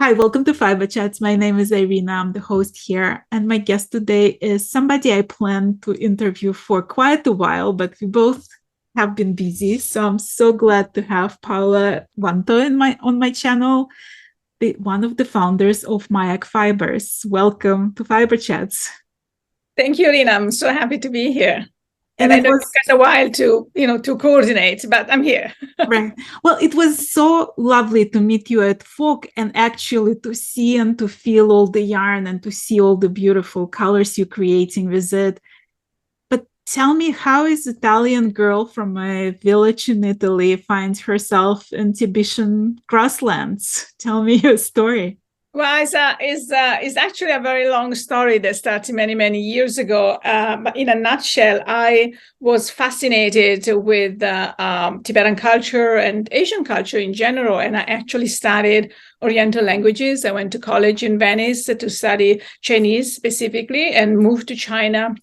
Hi, welcome to Fiberchats. My name is Irina. I'm the host here. And my guest today is somebody I planned to interview for quite a while, but we both have been busy. So I'm so glad to have Paola on my channel, one of the founders of Myak Fibres. Welcome to Fiberchats. Thank you, Irina. I'm so happy to be here. And I it know it was took us a while to coordinate, but I'm here. right. Well, it was so lovely to meet you at Folk and actually to see and to feel all the yarn and to see all the beautiful colors you're creating with it. But tell me, how is Italian girl from a village in Italy finds herself in Tibetan grasslands? Tell me your story. Well, it's actually a very long story that started many, many years ago. But in a nutshell, I was fascinated with Tibetan culture and Asian culture in general. And I actually studied Oriental languages. I went to college in Venice to study Chinese specifically and moved to China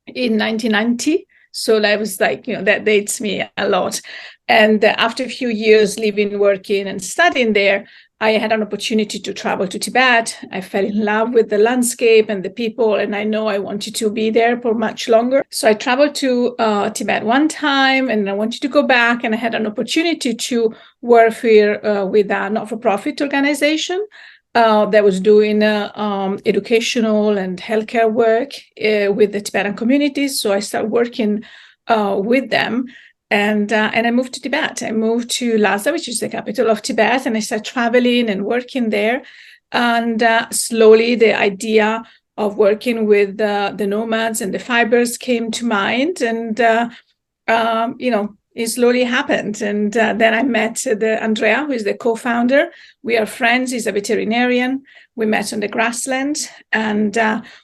in 1990. So that was that dates me a lot. And after a few years living, working, and studying there, I had an opportunity to travel to Tibet. I fell in love with the landscape and the people, and I know I wanted to be there for much longer. So I traveled to Tibet one time, and I wanted to go back, and I had an opportunity to work here with a not-for-profit organization that was doing educational and healthcare work with the Tibetan communities. So I started working with them. And I moved to Tibet. I moved to Lhasa, which is the capital of Tibet, and I started traveling and working there. And slowly the idea of working with the nomads and the fibres came to mind. And, it slowly happened. And then I met Andrea, who is the co-founder. We are friends. He's a veterinarian. We met on the grasslands. And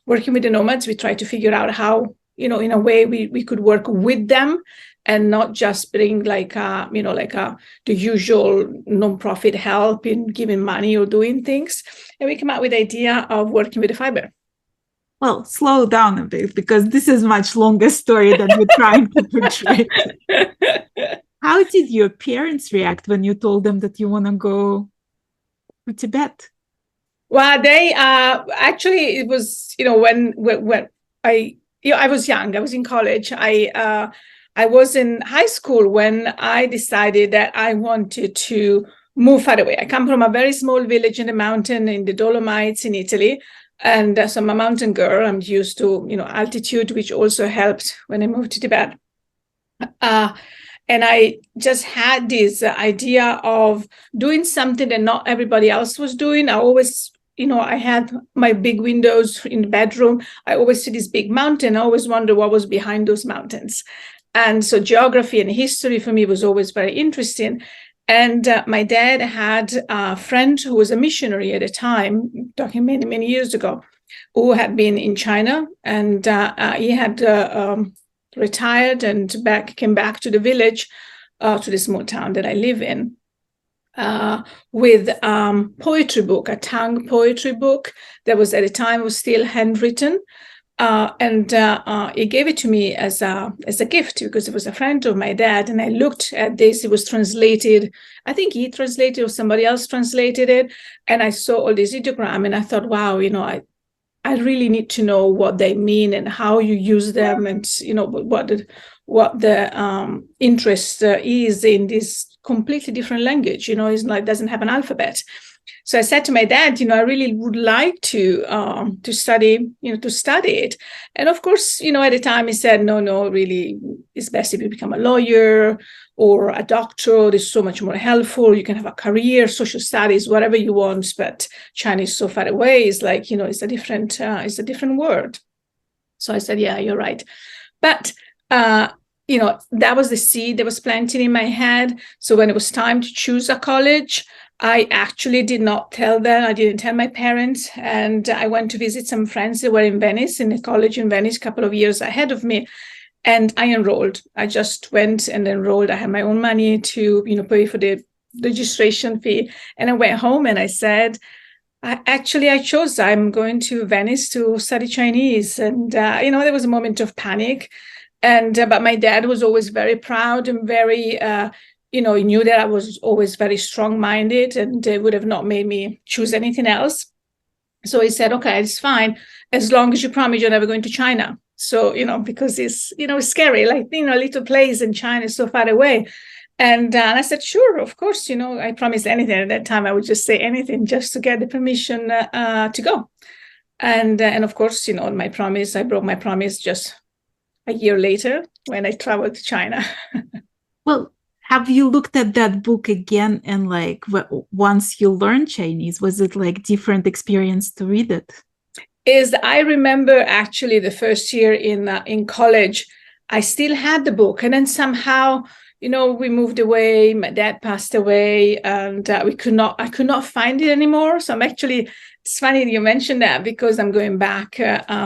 working with the nomads, we tried to figure out how, in a way we could work with them and not just bring the usual non-profit help in giving money or doing things. And we came up with the idea of working with the fiber. Well, slow down a bit because this is much longer story than we're trying to portray. How did your parents react when you told them that you want to go to Tibet? Well, they actually, it was, when I was young, I was in college. I was in high school when I decided that I wanted to move far away. I come from a very small village in the mountain in the Dolomites in Italy. And so I'm a mountain girl. I'm used to, altitude, which also helped when I moved to Tibet. And I just had this idea of doing something that not everybody else was doing. I always, I had my big windows in the bedroom. I always see this big mountain. I always wonder what was behind those mountains. And so geography and history for me was always very interesting. And my dad had a friend who was a missionary at the time, talking many, many years ago, who had been in China. And he had retired and came back to the village, to the small town that I live in, with poetry book, a Tang poetry book that was at the time was still handwritten. And he gave it to me as a gift because it was a friend of my dad. And I looked at this. It was translated. I think he translated or somebody else translated it. And I saw all these ideograms and I thought, wow, I really need to know what they mean and how you use them and, what the interest is in this completely different language. It doesn't have an alphabet. So I said to my dad, I really would like to study it. And of course, at the time he said, no, really, it's best if you become a lawyer or a doctor. It's so much more helpful. You can have a career, social studies, whatever you want. But China is so far away. It's like, it's a different world. So I said, yeah, you're right. But that was the seed that was planted in my head. So when it was time to choose a college, I actually did not tell them. I didn't tell my parents. And I went to visit some friends that were in Venice, in a college in Venice, a couple of years ahead of me. And I enrolled. I just went and enrolled. I had my own money to, pay for the registration fee. And I went home and I said, I chose, I'm going to Venice to study Chinese. And, there was a moment of panic. And but my dad was always very proud and very he knew that I was always very strong-minded, and would have not made me choose anything else. So he said, okay, it's fine, as long as you promise you're never going to China. So, because it's, scary, like, a little place in China is so far away. And I said, sure, of course, I promised anything. At that time, I would just say anything just to get the permission to go. And of course, I broke my promise just a year later when I traveled to China. Well, have you looked at that book again? And like, once you learned Chinese, was it like different experience to read it? I remember actually the first year in college, I still had the book, and then somehow, we moved away. My dad passed away, and I could not find it anymore. So it's funny you mentioned that, because I'm going back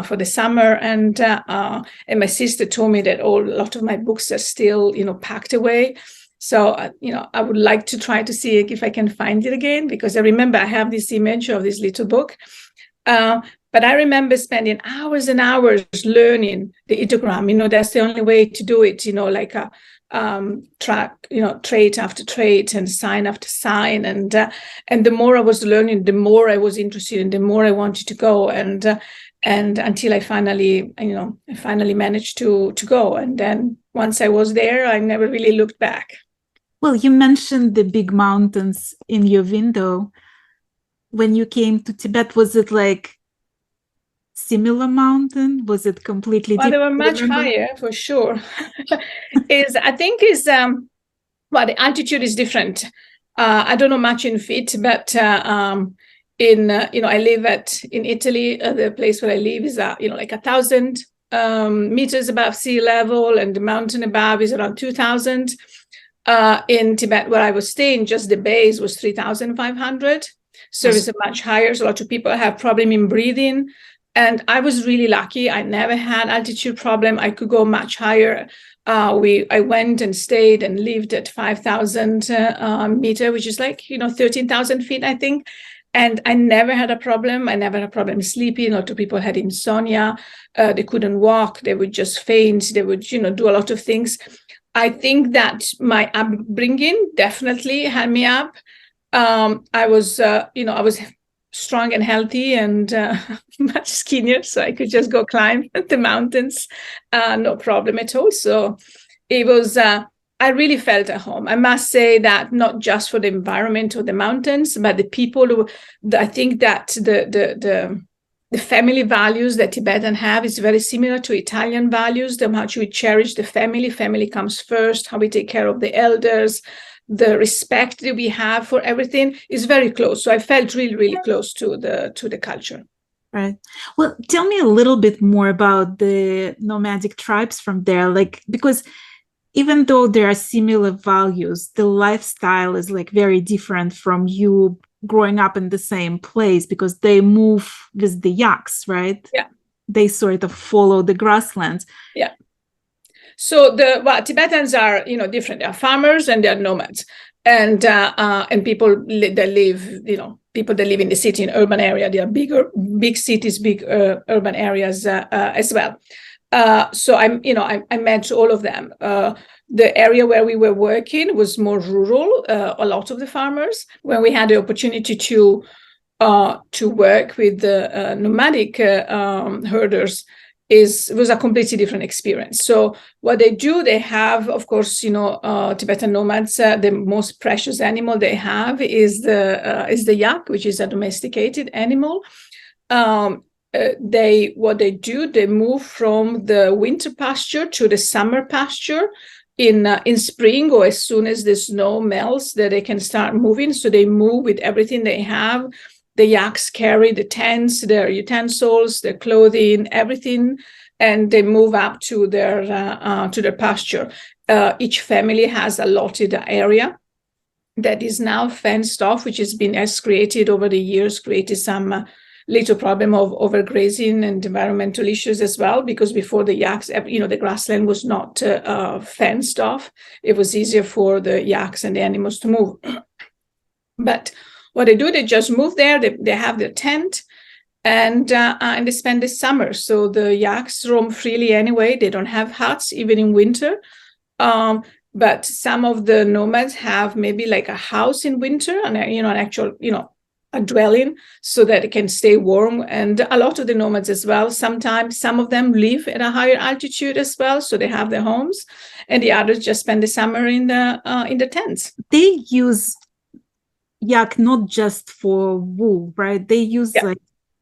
for the summer, and my sister told me that a lot of my books are still, packed away. So, I would like to try to see if I can find it again, because I remember I have this image of this little book. But I remember spending hours and hours learning the ideogram. That's the only way to do it, like a track, trait after trait and sign after sign. And the more I was learning, the more I was interested and the more I wanted to go. And until I finally managed to go. And then once I was there, I never really looked back. Well, you mentioned the big mountains in your window. When you came to Tibet, was it like similar mountain? Was it completely different? They were much higher, for sure. The altitude is different. I don't know much in feet, but I live in Italy. The place where I live is like 1,000 meters above sea level, and the mountain above is around 2,000. In Tibet, where I was staying, just the base was 3,500. So it's much higher. So a lot of people have problem in breathing. And I was really lucky. I never had altitude problem. I could go much higher. I went and stayed and lived at 5,000 meter, which is like, 13,000 feet, I think. And I never had a problem. I never had a problem sleeping. A lot of people had insomnia. They couldn't walk. They would just faint. They would, do a lot of things. I think that my upbringing definitely had me up. I was strong and healthy and much skinnier, so I could just go climb the mountains, no problem at all. So it was, I really felt at home. I must say that not just for the environment or the mountains, but the people. I think that the family values that Tibetan have is very similar to Italian values. The much we cherish the family. Family comes first. How we take care of the elders. The respect that we have for everything is very close. So I felt really, really close to the culture. Right. Well, tell me a little bit more about the nomadic tribes from there, because even though there are similar values, the lifestyle is like very different from you growing up in the same place, because they move with the yaks, right? Yeah. They sort of follow the grasslands. Yeah. So Tibetans are, different. They are farmers and they are nomads, and people that live, people that live in the city, in urban area. They are big cities, big urban areas as well. So I met all of them. The area where we were working was more rural. A lot of the farmers, when we had the opportunity to work with the nomadic herders, it was a completely different experience. So what they do, they have, of course, Tibetan nomads. The most precious animal they have is the yak, which is a domesticated animal. What they do, they move from the winter pasture to the summer pasture in spring, or as soon as the snow melts, that they can start moving. So they move with everything they have. The yaks carry the tents, their utensils, their clothing, everything, and they move up to their pasture. Each family has allotted area that is now fenced off, which has been created over the years, created some little problem of overgrazing and environmental issues as well, because before the yaks, the grassland was not fenced off. It was easier for the yaks and the animals to move. But what they do, they just move there. They have their tent, and they spend the summer. So the yaks roam freely anyway. They don't have huts, even in winter. but some of the nomads have maybe like a house in winter and an actual a dwelling so that it can stay warm. And a lot of the nomads as well, sometimes some of them live at a higher altitude as well, so they have their homes, and the others just spend the summer in the tents. They use yak not just for wool, right? They use like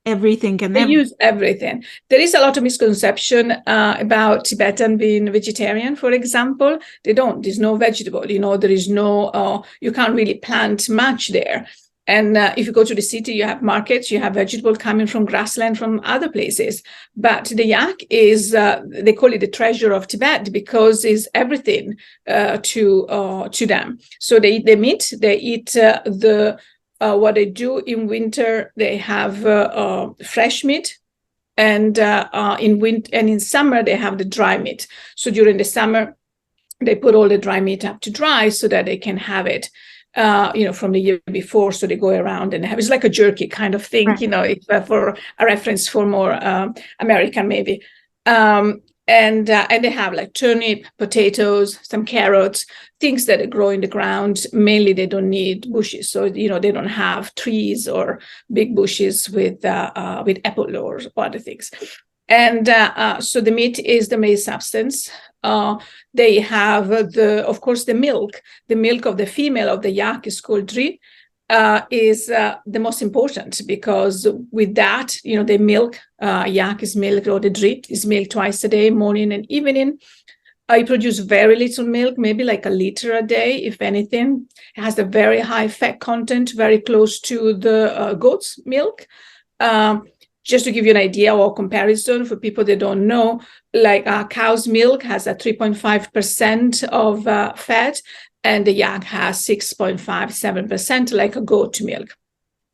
everything, and they use everything. There is a lot of misconception about Tibetan being vegetarian, for example. There's no vegetable, there is no, you can't really plant much there. And if you go to the city, you have markets, you have vegetable coming from grassland, from other places. But the yak is, they call it the treasure of Tibet because it's everything to them. So they eat the meat, they eat what they do in winter, they have fresh meat. And in summer, they have the dry meat. So during the summer, they put all the dry meat up to dry so that they can have it from the year before, so they go around and have, it's like a jerky kind of thing, right. If, for a reference for more American maybe. And they have like turnip, potatoes, some carrots, things that grow in the ground. Mainly, they don't need bushes, so they don't have trees or big bushes with apple or other things. And so the meat is the main substance. They have of course, the milk. The milk of the female of the yak is called dri, is the most important, because with that, they milk, yak is milked, or the dri is milked twice a day, morning and evening. I produce very little milk, maybe like a liter a day, if anything. It has a very high fat content, very close to the goat's milk. Just to give you an idea or comparison for people that don't know, like cow's milk has a 3.5% of fat, and the yak has 6.57%, like a goat milk.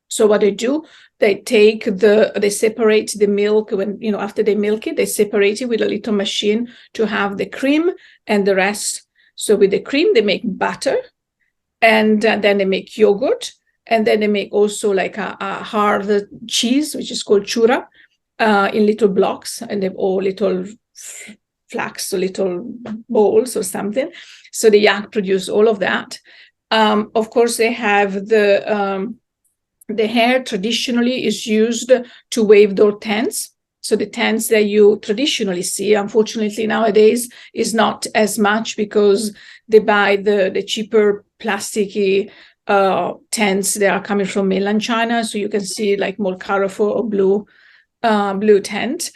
So what they do, they separate the milk when, after they milk it, they separate it with a little machine to have the cream and the rest. So with the cream, they make butter, and then they make yogurt. And then they make also like a hard cheese, which is called chura, in little blocks, and they've all little flax or little bowls or something. So the yak produce all of that. Of course, they have the hair traditionally is used to wave door tents. So the tents that you traditionally see, unfortunately nowadays, is not as much because they buy the cheaper plasticky tents that are coming from mainland China, so you can see like more colorful or blue tent.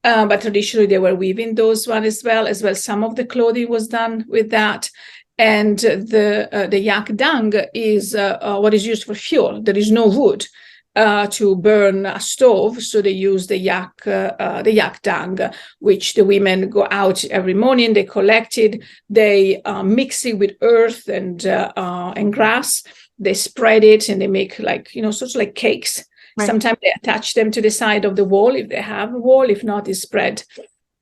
But traditionally they were weaving those one as well. Some of the clothing was done with that. And the yak dung is what is used for fuel. There is no wood to burn a stove, so they use the yak dung, which the women go out every morning, they collect it, they mix it with earth and grass, they spread it, and they make like sort of like cakes. Right. Sometimes they attach them to the side of the wall if they have a wall, if not, it's spread,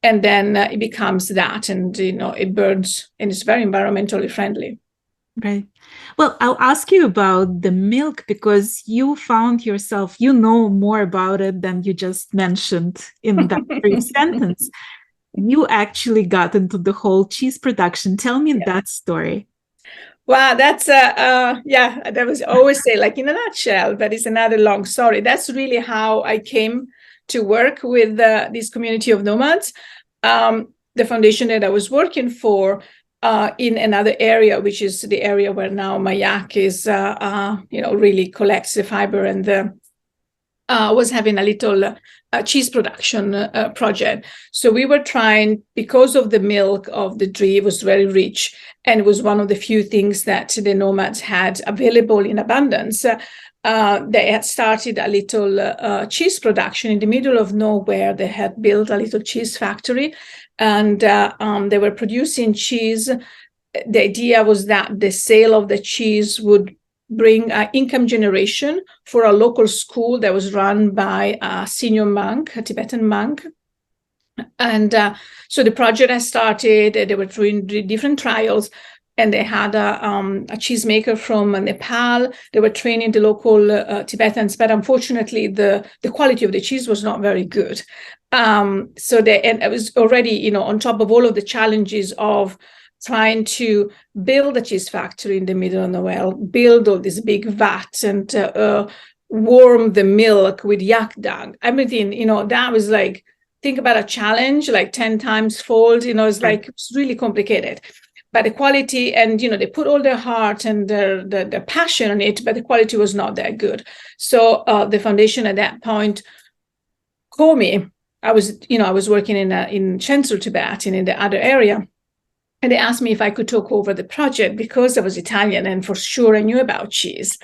and then it becomes that, and it burns, and it's very environmentally friendly. Right. Well, I'll ask you about the milk, because you found yourself, more about it than you just mentioned in that brief sentence. You actually got into the whole cheese production. Tell me that story. Wow, that's that was always say like in a nutshell, but it's another long story. That's really how I came to work with this community of nomads. The foundation that I was working for in another area, which is the area where now Myak is, really collects the fiber, and was having a little cheese production project. So we were trying, because of the milk of the tree was very rich, and it was one of the few things that the nomads had available in abundance. They had started a little cheese production in the middle of nowhere. They had built a little cheese factory, and they were producing cheese. The idea was that the sale of the cheese would bring income generation for a local school that was run by a senior monk, a Tibetan monk. And so the project has started. They were doing different trials, and they had a cheesemaker from Nepal. They were training the local Tibetans, but unfortunately, the quality of the cheese was not very good. And it was already, on top of all of the challenges of trying to build a cheese factory in the middle of nowhere, build all these big vats and warm the milk with yak dung. Everything, that was like, think about a challenge, like 10 times fold, it's like, it's really complicated. But the quality, and they put all their heart and their passion on it, but the quality was not that good. So the foundation at that point called me. I was working in central Tibet and in the other area. And they asked me if I could talk over the project because I was Italian and for sure I knew about cheese.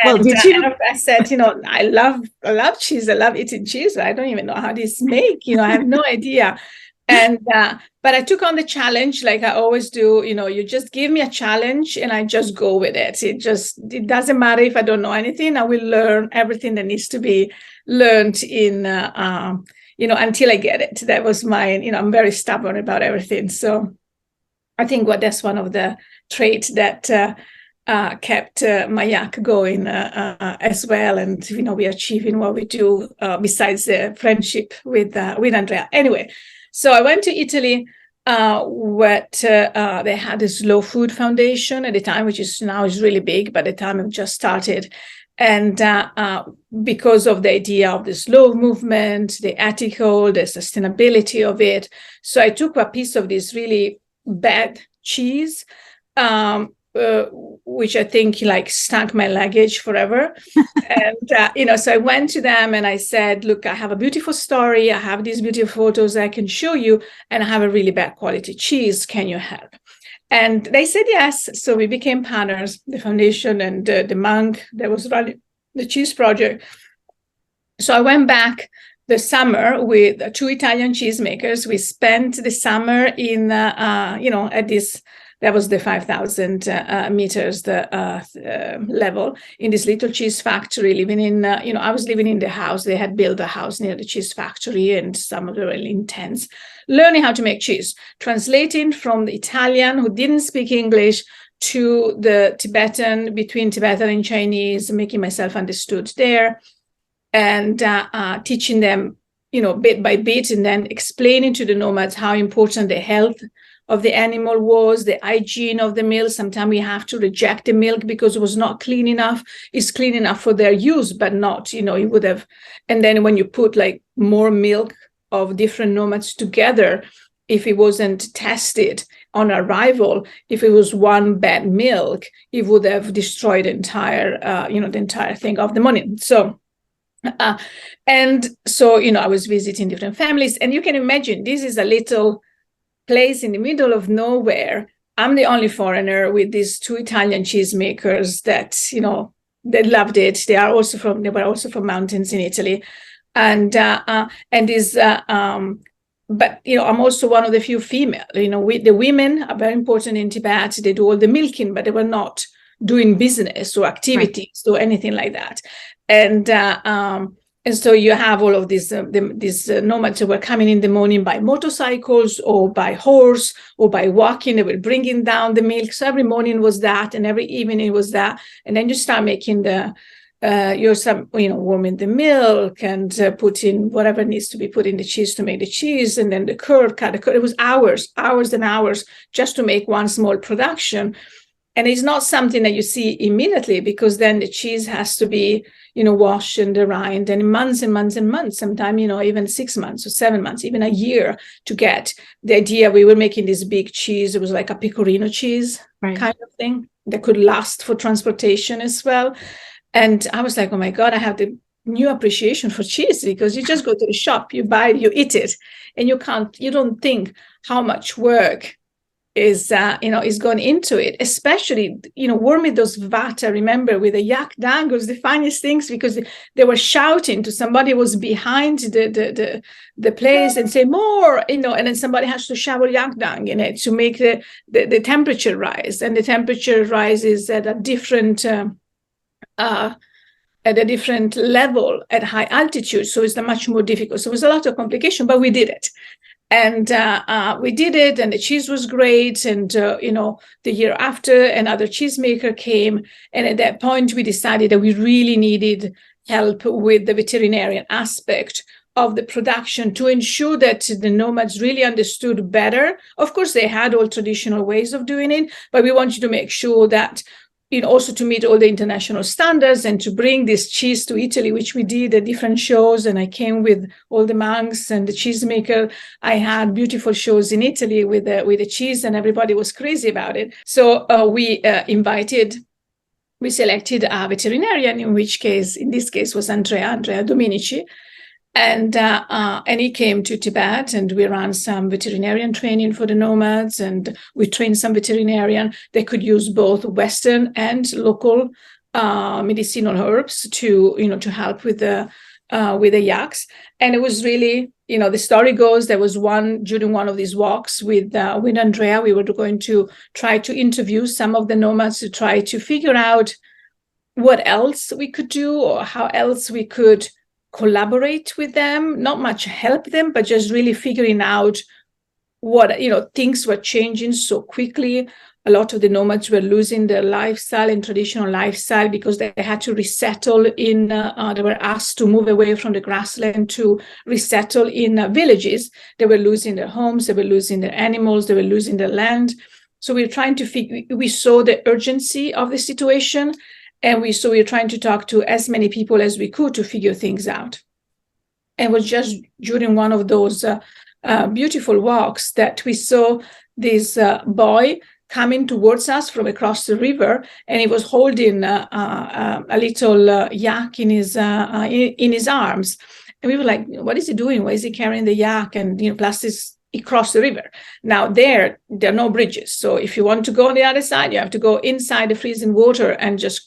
Well, did you? And I said, I love cheese. I love eating cheese. I don't even know how this make. I have no idea. And but I took on the challenge, like I always do. You just give me a challenge and I just go with it. It doesn't matter if I don't know anything. I will learn everything that needs to be learned in until I get it. That was my. I'm very stubborn about everything. So I think that's one of the traits that kept Myak going as well. And, we're achieving what we do besides the friendship with Andrea. Anyway, so I went to Italy, they had this Slow Food Foundation at the time, which is now is really big, but at the time it just started. And because of the idea of the slow movement, the ethical, the sustainability of it. So I took a piece of this really bad cheese, which I think like stunk my luggage forever. And, so I went to them and I said, look, I have a beautiful story. I have these beautiful photos I can show you, and I have a really bad quality cheese. Can you help? And they said yes. So we became partners, the foundation and the monk that was running the cheese project. So I went back the summer with 2 Italian cheesemakers. We spent the summer in, at this, that was the 5,000 meters level in this little cheese factory, living in, I was living in the house. They had built a house near the cheese factory, and some of them were really intense. Learning how to make cheese, translating from the Italian who didn't speak English to the Tibetan, between Tibetan and Chinese, making myself understood there. And teaching them, bit by bit, and then explaining to the nomads how important the health of the animal was, the hygiene of the milk. Sometimes we have to reject the milk because it was not clean enough. It's clean enough for their use, but not, you would have. And then when you put like more milk of different nomads together, if it wasn't tested on arrival, if it was one bad milk, it would have destroyed the entire thing of the morning. So. And so, I was visiting different families, and you can imagine this is a little place in the middle of nowhere. I'm the only foreigner with these 2 Italian cheesemakers that, they loved it. They were also from mountains in Italy. And this, but, I'm also one of the few female, the women are very important in Tibet. They do all the milking, but they were not doing business or activities or anything like that. And so you have all of these nomads who were coming in the morning by motorcycles or by horse or by walking. They were bringing down the milk. So every morning was that, and every evening was that. And then you start making warming the milk and putting whatever needs to be put in the cheese to make the cheese, and then the curd, cut the curd. It was hours and hours just to make one small production. And it's not something that you see immediately, because then the cheese has to be, washed and dried, and months and months and months, sometimes, even 6 months or 7 months, even a year to get the idea. We were making this big cheese. It was like a pecorino cheese kind of thing that could last for transportation as well. And I was like, oh my God, I have the new appreciation for cheese, because you just go to the shop, you buy it, you eat it, and you don't think how much work is gone into it, especially, warming those vat. I remember with the yak dung was the funniest things, because they were shouting to somebody who was behind the place and say more, and then somebody has to shower yak dung in it to make the temperature rise, and the temperature rises at a different level at high altitude, so it's much more difficult. So it was a lot of complication, but we did it. And we did it, and the cheese was great. And, the year after, another cheesemaker came. And at that point, we decided that we really needed help with the veterinarian aspect of the production to ensure that the nomads really understood better. Of course, they had all traditional ways of doing it, but we wanted to make sure that, also to meet all the international standards and to bring this cheese to Italy, which we did at different shows. And I came with all the monks and the cheesemaker. I had beautiful shows in Italy with the cheese, and everybody was crazy about it. So we selected a veterinarian, in this case was Andrea Dominici. And he came to Tibet, and we ran some veterinarian training for the nomads, and we trained some veterinarian that could use both Western and local medicinal herbs to help with the yaks. And it was really, the story goes, there was during one of these walks with Andrea, we were going to try to interview some of the nomads to try to figure out what else we could do or how else we could collaborate with them, not much help them, but just really figuring out what, things were changing so quickly. A lot of the nomads were losing their lifestyle and traditional lifestyle because they had to resettle they were asked to move away from the grassland to resettle in villages. They were losing their homes, they were losing their animals, they were losing their land. So we saw the urgency of the situation. And we were trying to talk to as many people as we could to figure things out. And it was just during one of those beautiful walks that we saw this boy coming towards us from across the river, and he was holding a little yak in his arms. And we were like, "What is he doing? Why is he carrying the yak?" And plus he crossed the river. Now there are no bridges, so if you want to go on the other side, you have to go inside the freezing water and just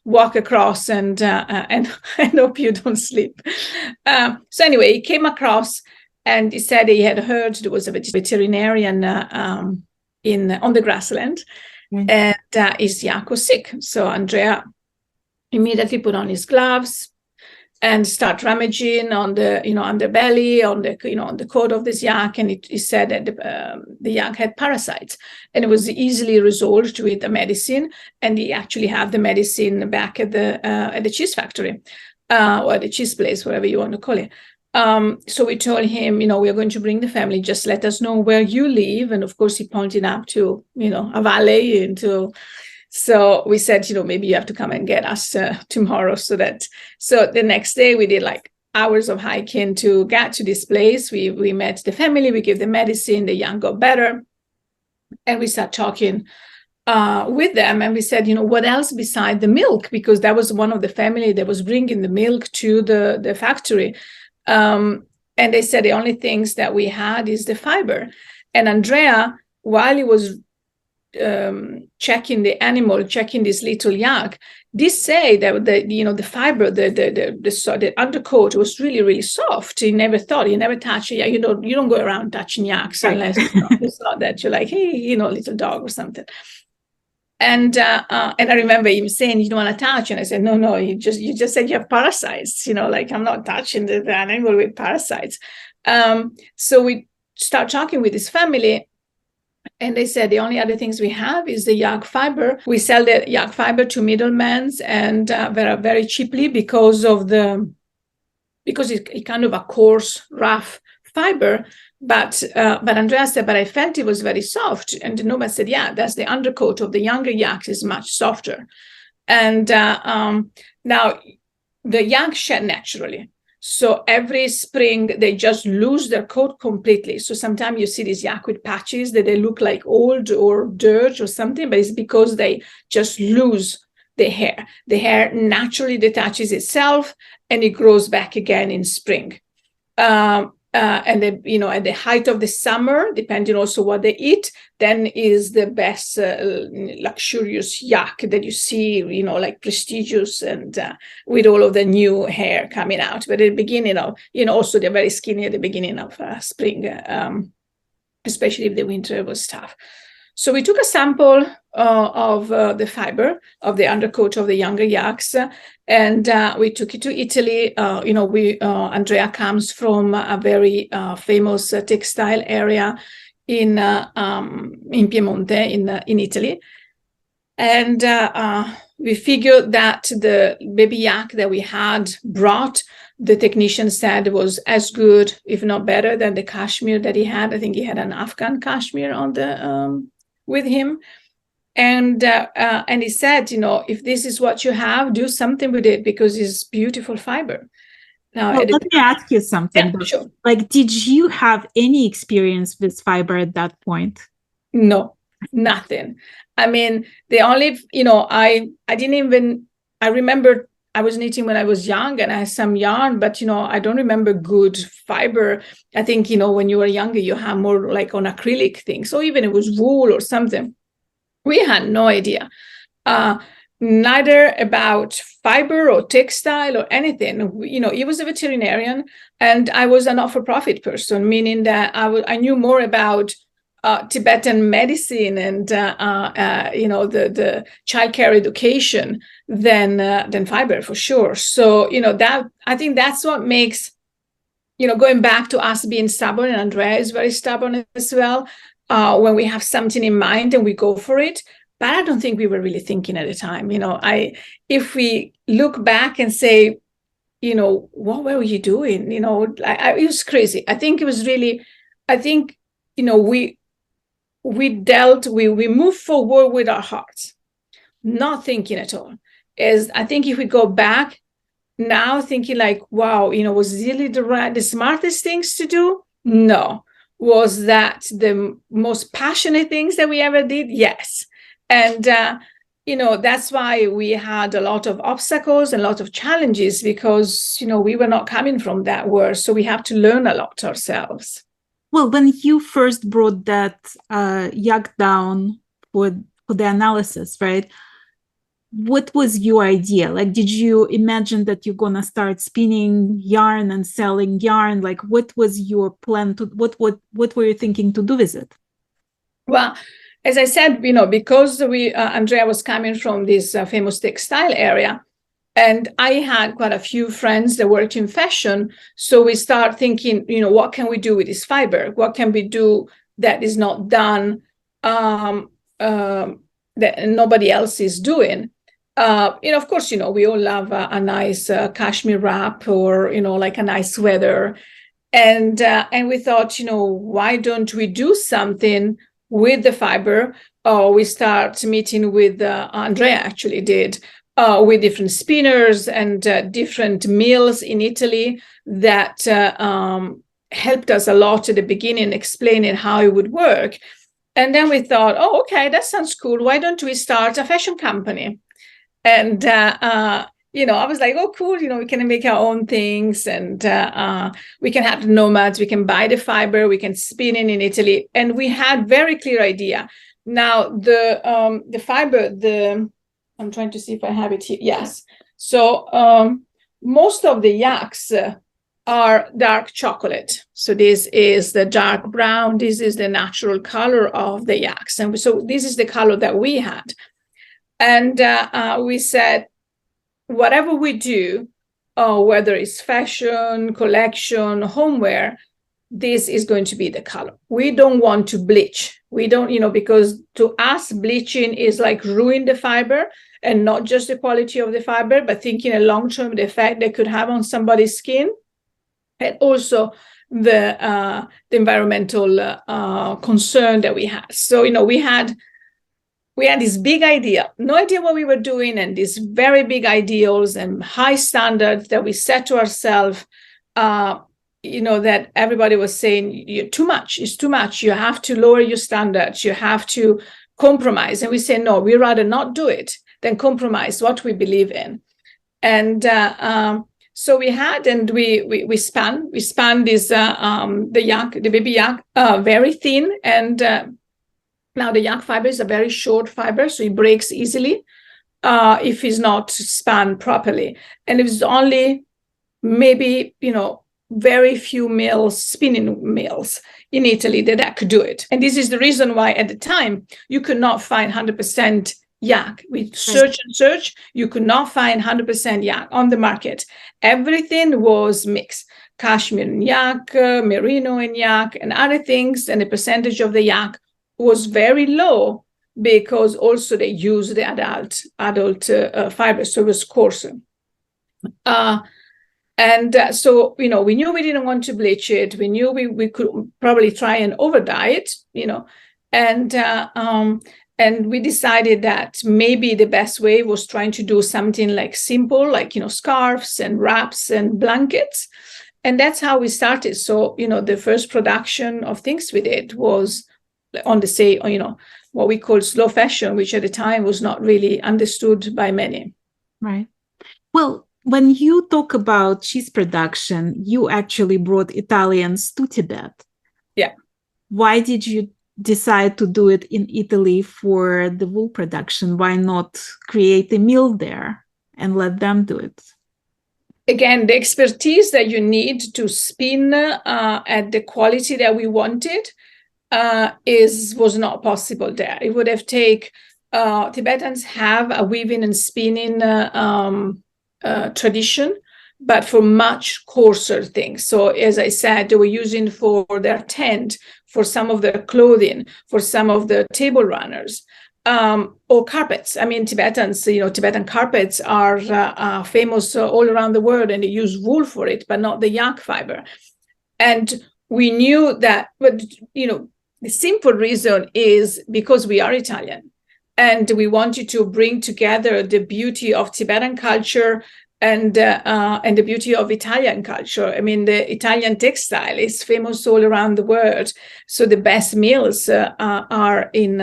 walk across and hope you don't sleep. So anyway, he came across and he said he had heard there was a veterinarian on the grassland, and his yak was sick. So Andrea immediately put on his gloves and start rummaging on the underbelly, on the coat of this yak, and he said that the yak had parasites, and it was easily resolved with the medicine, and he actually had the medicine back at the cheese factory, or the cheese place, whatever you want to call it. So we told him, we are going to bring the family, just let us know where you live, and of course he pointed up to a valley So we said, maybe you have to come and get us tomorrow. So the next day we did like hours of hiking to get to this place. We met the family, we gave them medicine, the yak got better. And we started talking with them. And we said, what else beside the milk? Because that was one of the family that was bringing the milk to the factory. And they said the only things that we had is the fiber. And Andrea, while he was checking this little yak, did say that the fiber, the undercoat was really, really soft. He never touched it. You don't go around touching yaks unless it's not that you're like, hey, little dog or something. And I remember him saying, you don't want to touch, and I said, no, you just said you have parasites. I'm not touching the animal with parasites. So we start talking with his family. And they said the only other things we have is the yak fiber. We sell the yak fiber to middlemen and very, very cheaply because it's kind of a coarse, rough fiber. But Andrea said, but I felt it was very soft. And the nomad said, yeah, that's the undercoat of the younger yaks is much softer. And now the yak shed naturally. So every spring, they just lose their coat completely. So sometimes you see these yak with patches that they look like old or dirt or something, but it's because they just lose the hair. The hair naturally detaches itself and it grows back again in spring. And then, at the height of the summer, depending also what they eat, then is the best luxurious yak that you see, like prestigious and with all of the new hair coming out. But at the beginning of, also they're very skinny at the beginning of spring, especially if the winter was tough. So we took a sample of the fiber of the undercoat of the younger yaks, and we took it to Italy. Andrea comes from a very famous textile area in Piemonte, in Italy. And we figured that the baby yak that we had brought, the technician said was as good, if not better, than the cashmere that he had. I think he had an Afghan cashmere on the with him. And he said, if this is what you have, do something with it because it's beautiful fiber. Now, well, let me ask you something. Yeah, sure. Like, did you have any experience with fiber at that point? No, nothing. I mean, the only, I didn't even, I remember I was knitting when I was young and I had some yarn, but, I don't remember good fiber. I think, when you were younger, you have more like on acrylic things. So even it was wool or something. We had no idea. Neither about fiber or textile or anything. He was a veterinarian and I was a not-for-profit person, meaning that I knew more about Tibetan medicine and the childcare education than fiber for sure. So that I think that's what makes going back to us being stubborn, and Andrea is very stubborn as well. When we have something in mind and we go for it. But I don't think we were really thinking at the time. If we look back and say, what were you doing? It was crazy. I think it was really, we moved forward with our hearts, not thinking at all. I think if we go back now thinking like, wow, was really the smartest things to do? No. Was that the most passionate things that we ever did? Yes. And, that's why we had a lot of obstacles and a lot of challenges because, we were not coming from that world. So we have to learn a lot ourselves. Well, when you first brought that yak down for the analysis, right? What was your idea? Like, did you imagine that you're going to start spinning yarn and selling yarn? Like, what was your plan what were you thinking to do with it? Well, as I said, because Andrea was coming from this famous textile area, and I had quite a few friends that worked in fashion. So we start thinking, what can we do with this fiber? What can we do that is not done, that nobody else is doing? Of course, we all love a nice cashmere wrap or, like a nice sweater. And we thought, why don't we do something with the fiber? We start meeting with, Andrea actually did, with different spinners and different mills in Italy that helped us a lot at the beginning, explaining how it would work. And then we thought, oh, okay, that sounds cool. Why don't we start a fashion company? And, I was like, oh, cool, we can make our own things and we can have the nomads, we can buy the fiber, we can spin it in Italy. And we had very clear idea. Now, the fiber, I'm trying to see if I have it here. Yes. So most of the yaks are dark chocolate. So this is the dark brown. This is the natural color of the yaks. And so this is the color that we had. And we said, whatever we do, whether it's fashion, collection, homeware, this is going to be the color. We don't want to bleach. We don't, because to us, bleaching is like ruin the fiber and not just the quality of the fiber, but thinking a long-term the effect they could have on somebody's skin. And also the environmental concern that we had. So, we had this big idea, no idea what we were doing, and these very big ideals and high standards that we set to ourselves, that everybody was saying, it's too much. You have to lower your standards. You have to compromise. And we say, no, we'd rather not do it than compromise what we believe in. And so we had, and we spun this, the baby yak, very thin. And now the yak fiber is a very short fiber, so it breaks easily if it's not spun properly. And it was only maybe, very few spinning mills in Italy that could do it. And this is the reason why at the time you could not find 100% yak. We search and search, you could not find 100% yak on the market. Everything was mixed. Cashmere and yak, merino and yak, and other things, and the percentage of the yak was very low because also they use the adult fibers, so it was coarser. So, we knew we didn't want to bleach it. We knew we could probably try and over dye it, and we decided that maybe the best way was trying to do something like simple, like, scarves and wraps and blankets. And that's how we started. So, the first production of things we did was on what we call slow fashion, which at the time was not really understood by many. Right. Well, when you talk about cheese production, you actually brought Italians to Tibet. Yeah. Why did you decide to do it in Italy for the wool production? Why not create a mill there and let them do it? Again, the expertise that you need to spin at the quality that we wanted was not possible there. It would have taken, Tibetans have a weaving and spinning tradition, but for much coarser things. So as I said, they were using for their tent, for some of their clothing, for some of the table runners, or carpets. I mean, Tibetans, Tibetan carpets are famous all around the world, and they use wool for it, but not the yak fiber. And we knew that, but the simple reason is because we are Italian, and we wanted to bring together the beauty of Tibetan culture and the beauty of Italian culture. I mean, the Italian textile is famous all around the world, so the best mills are in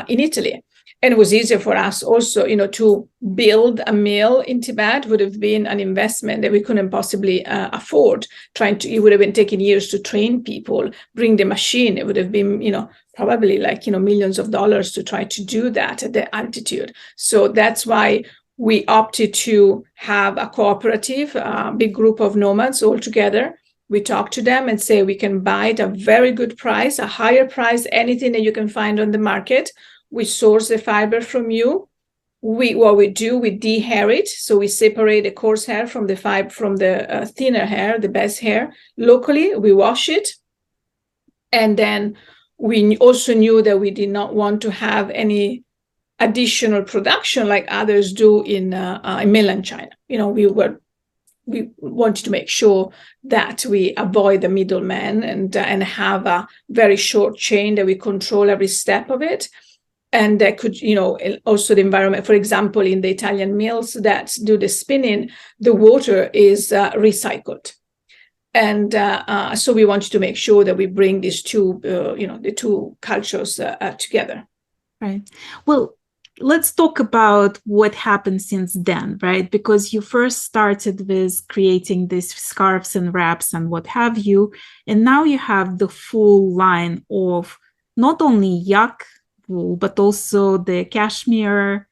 Italy. And it was easier for us also, to build a mill in Tibet would have been an investment that we couldn't possibly afford. It would have been taking years to train people, bring the machine. It would have been, probably like, millions of dollars to try to do that at the altitude. So that's why we opted to have a cooperative, big group of nomads all together. We talk to them and say, we can buy at a very good price, a higher price, anything that you can find on the market. We source the fiber from you. We de-hair it. So we separate the coarse hair from the thinner hair, the best hair. Locally, we wash it. And then we also knew that we did not want to have any additional production like others do in mainland China. We wanted to make sure that we avoid the middleman and have a very short chain that we control every step of it. And that could, also the environment, for example, in the Italian mills that do the spinning, the water is recycled. And so we wanted to make sure that we bring these two, the two cultures together. Right. Well, let's talk about what happened since then, right? Because you first started with creating these scarves and wraps and what have you. And now you have the full line of not only yak wool, but also the cashmere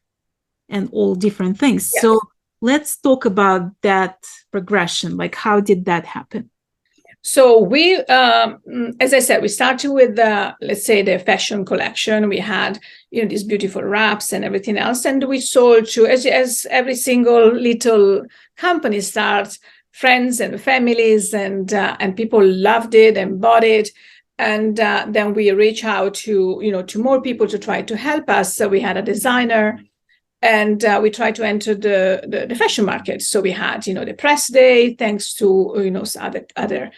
and all different things. Yes. So let's talk about that progression. Like, how did that happen? So we, as I said, we started with let's say the fashion collection. We had, these beautiful wraps and everything else, and we sold to, as every single little company starts, friends and families, and people loved it and bought it. And then we reach out to more people to try to help us. So we had a designer, and we tried to enter the fashion market. So we had the press day, thanks to other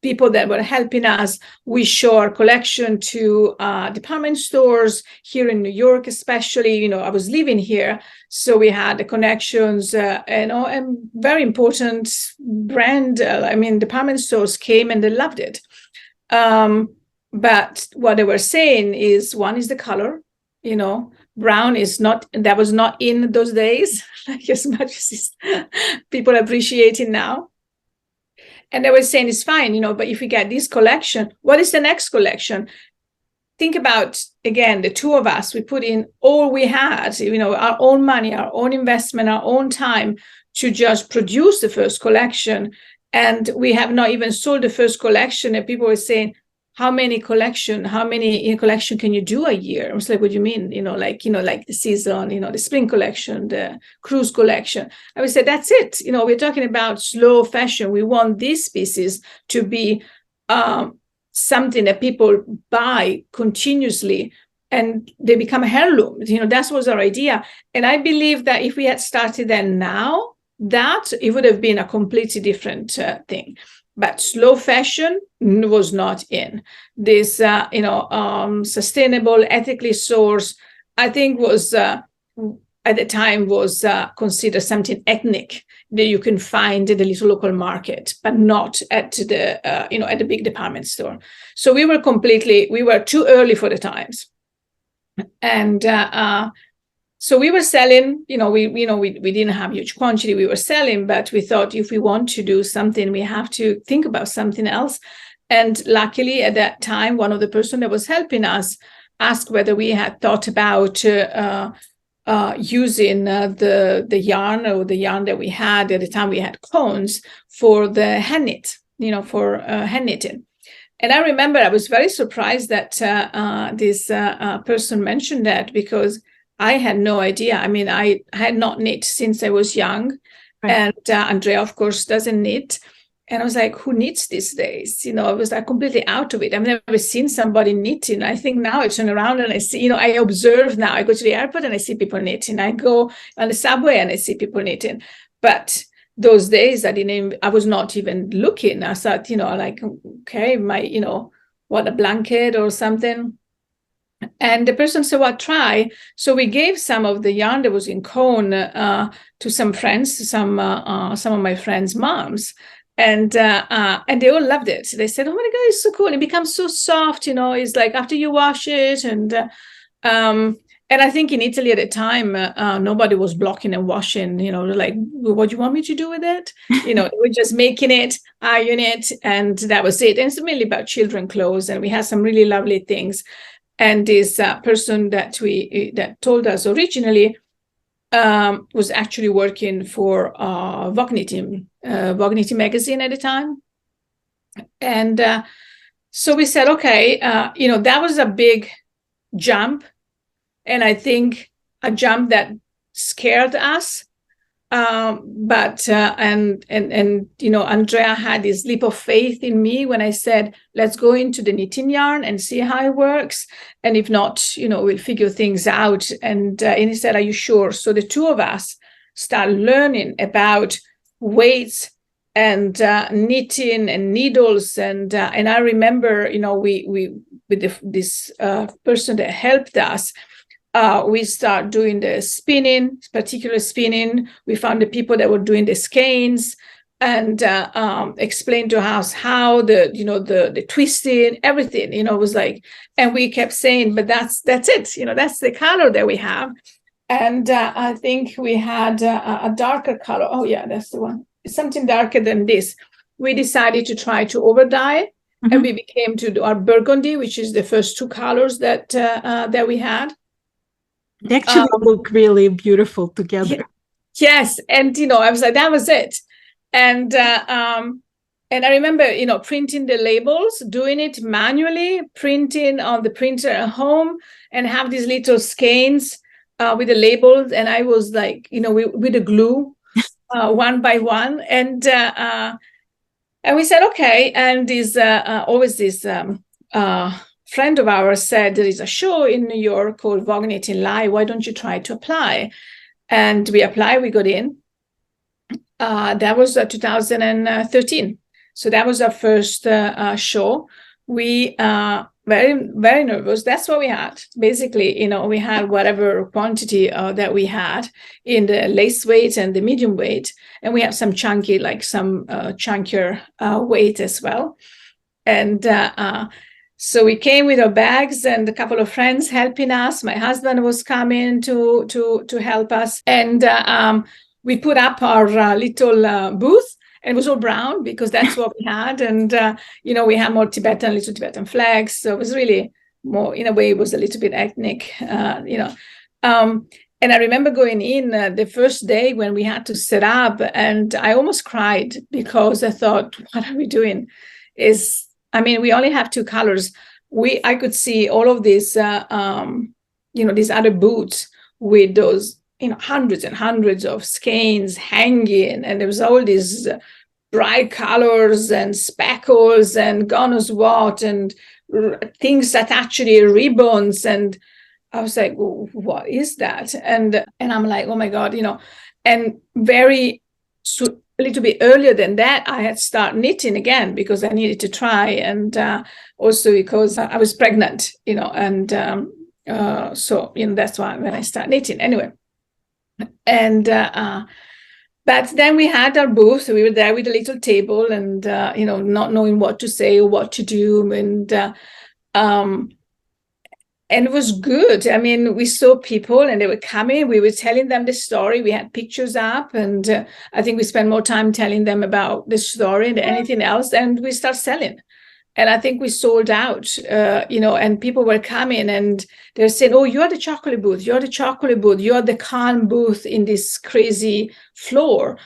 people that were helping us. We show our collection to department stores here in New York, especially. I was living here, so we had the connections, and very important brand. Department stores came and they loved it. But what they were saying is, one is the color, brown is not, that was not in those days, like as much as people appreciate it now. And they were saying it's fine, but if we get this collection, what is the next collection? Think about, again, the two of us, we put in all we had, our own money, our own investment, our own time to just produce the first collection. And we have not even sold the first collection. And people were saying, how many collection can you do a year? I was like, what do you mean? Like the season, the spring collection, the cruise collection. I would say, that's it. We're talking about slow fashion. We want these pieces to be something that people buy continuously and they become heirlooms. That was our idea. And I believe that if we had started then now, that it would have been a completely different thing. But slow fashion was not in. This, sustainable, ethically sourced, I think was, at the time, was considered something ethnic that you can find in the little local market, but not at the, at the big department store. So we were too early for the times. And so we were selling, we didn't have huge quantity, we were selling, but we thought if we want to do something, we have to think about something else. And luckily at that time, one of the person that was helping us asked whether we had thought about using the yarn, or the yarn that we had at the time. We had cones for the hand knit, for hand knitting. And I remember I was very surprised that this person mentioned that, because I had no idea. I mean, I had not knit since I was young. Right. And Andrea, of course, doesn't knit. And I was like, who knits these days? I was like completely out of it. I've never seen somebody knitting. I think now I turn around and I see, I observe now. I go to the airport and I see people knitting. I go on the subway and I see people knitting. But those days I was not even looking. I thought, like, okay, what, a blanket or something. And the person said, well, try. So we gave some of the yarn that was in cone to some friends, some of my friends' moms. And they all loved it. They said, oh my God, it's so cool. It becomes so soft, it's like after you wash it. And I think in Italy at the time, nobody was blocking and washing, like, what do you want me to do with it? We're just making it, iron it, and that was it. And it's mainly about children clothes. And we had some really lovely things. And this person that told us originally was actually working for Vogue Knitting magazine at the time. And so we said, okay, that was a big jump. And I think a jump that scared us. But Andrea had this leap of faith in me when I said, let's go into the knitting yarn and see how it works. And if not, we'll figure things out. And he said, are you sure? So the two of us start learning about weights and knitting and needles. And I remember, we with this person that helped us, we start doing the spinning, particular spinning. We found the people that were doing the skeins and explained to us how the twisting, everything, was like, and we kept saying, but that's it, that's the color that we have. And I think we had a darker color. Oh yeah, that's the one. It's something darker than this. We decided to try to over dye. Mm-hmm. And we became to do our burgundy, which is the first two colors that we had. They actually look really beautiful together. Yes. And, I was like, that was it. And I remember, printing the labels, doing it manually, printing on the printer at home, and have these little skeins with the labels. And I was like, with the glue, one by one. And we said, okay. And this always this friend of ours said, there is a show in New York called Vogue Knitting Live. Why don't you try to apply? And we applied, we got in. That was 2013. So that was our first show. We very, very nervous. That's what we had. Basically, we had whatever quantity that we had in the lace weight and the medium weight. And we have some chunky, like some chunkier weight as well. And so we came with our bags and a couple of friends helping us. My husband was coming to help us. And we put up our little booth, and it was all brown because that's what we had. And, we had more little Tibetan flags. So it was really more, in a way, it was a little bit ethnic, And I remember going in the first day when we had to set up, and I almost cried because I thought, what are we doing? We only have two colors. I could see all of these, these other boots with those, hundreds and hundreds of skeins hanging, and there was all these bright colors and speckles and God knows what, and things that actually ribbons. And I was like, well, what is that? And I'm like, oh my God, and a little bit earlier than that, I had started knitting again because I needed to try, and also because I was pregnant, and so that's why when I started knitting anyway. And but then we had our booth. We were there with a little table, and not knowing what to say or what to do, and it was good. I mean, we saw people and they were coming. We were telling them the story. We had pictures up, and I think we spent more time telling them about the story than anything else. And we start selling. And I think we sold out, and people were coming and they're saying, oh, you're the chocolate booth. You're the chocolate booth. You're the calm booth in this crazy floor.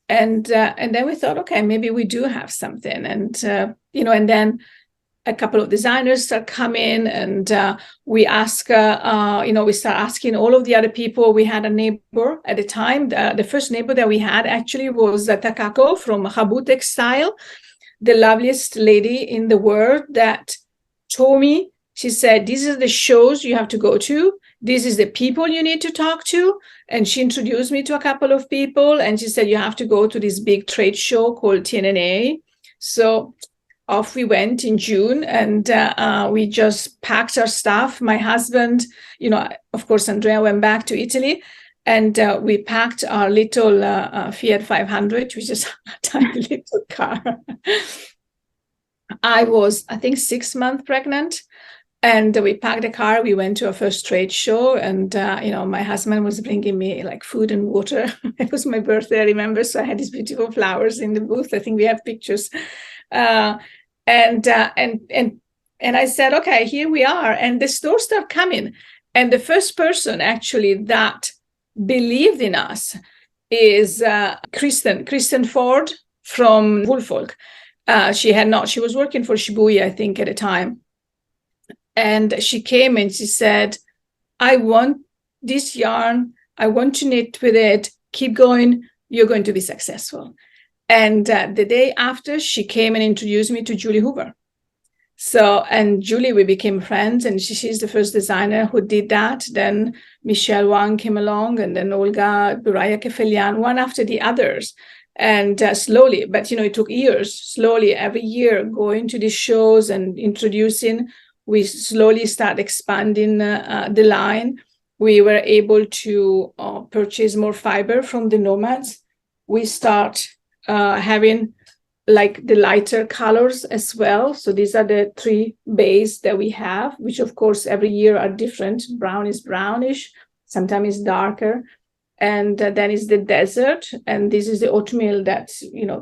And then we thought, okay, maybe we do have something. And, and then a couple of designers start coming, and we ask, we start asking all of the other people. We had a neighbor at the time. The first neighbor that we had actually was Takako from Habu Textile, the loveliest lady in the world, that told me, she said, these are the shows you have to go to. This is the people you need to talk to. And she introduced me to a couple of people, and she said, you have to go to this big trade show called TNNA. So off we went in June, and we just packed our stuff. My husband, of course, Andrea went back to Italy, and we packed our little Fiat 500, which is a tiny little car. I was, I think, 6 months pregnant, and we packed the car. We went to our first trade show, and my husband was bringing me like food and water. It was my birthday, I remember, so I had these beautiful flowers in the booth. I think we have pictures. And I said, okay, here we are. And the stores start coming. And the first person actually that believed in us is Kristen Ford from Woolfolk. She was working for Shibuya, I think, at the time. And she came and she said, I want this yarn. I want to knit with it. Keep going. You're going to be successful. And the day after, she came and introduced me to Julie Hoover. So, and Julie, we became friends, and she's the first designer who did that. Then Michelle Wang came along, and then Olga, Buraya Kefelian, one after the others. And slowly, but it took years, slowly, every year, going to these shows and introducing, we slowly start expanding the line. We were able to purchase more fiber from the nomads. We start having like the lighter colors as well. So these are the 3 bays that we have, which of course every year are different. Brown is brownish, sometimes it's darker. And then is the desert. And this is the oatmeal that,